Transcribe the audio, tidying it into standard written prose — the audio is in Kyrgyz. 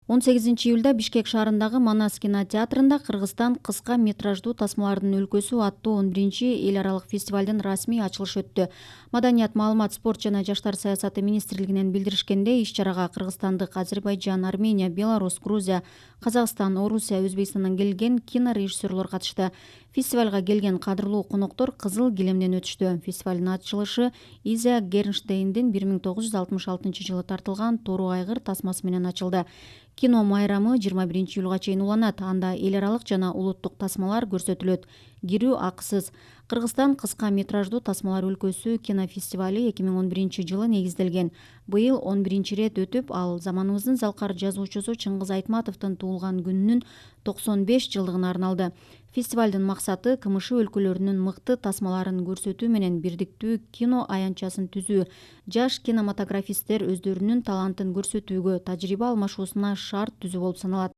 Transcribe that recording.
18 июлда Бишкек шаарындагы Манас кинотеатрында Кыргызстан кыска метраждуу тасмалардын өлкөсү аттуу 11-чи эл аралык фестивалдын расмий ачылышы өттү. Маданият, маалымат, спорт жана жаштар саясаты министрлигинен билдиришкендей, иш-чарага Кыргызстандык, Азербайджан, Армения, Беларусь, Грузия, Казакстан, Орусия, Өзбекстандан келген кинорежиссерлор катышты. Фестивалга келген кадырлуу коноктор кызыл килемден өтүштү. Фестивалдын ачылышы Иза Гернштейндин 1966-жылы тартылган Тору айгыр тасмасы менен ачылды. Кино майрамы 21-июлга чейин уланат. Анда эл аралык жана улуттук тасмалар көрсөтүлөт. Кирүү акысыз. Кыргызстан кыска метраждуу тасмалар өлкөсү кинофестивали 2011-жылы негизделген. Быйыл 11-рет өтүп, ал заманыбыздын залкар жазуучусу Чыңгыз Айтматовдун туулган күнүнүн 95 жылдыгына арналды. Фестивалдын максаты КМШ өлкөлөрүнүн мыкты тасмаларын көрсөтүү менен бирдиктүү кино аянтчасын түзүү. Жаш кинематографисттер өздөрүнүн талантын көрсөтүүгө, тажрыйба алмашуусуна шарт түзүү болуп саналат.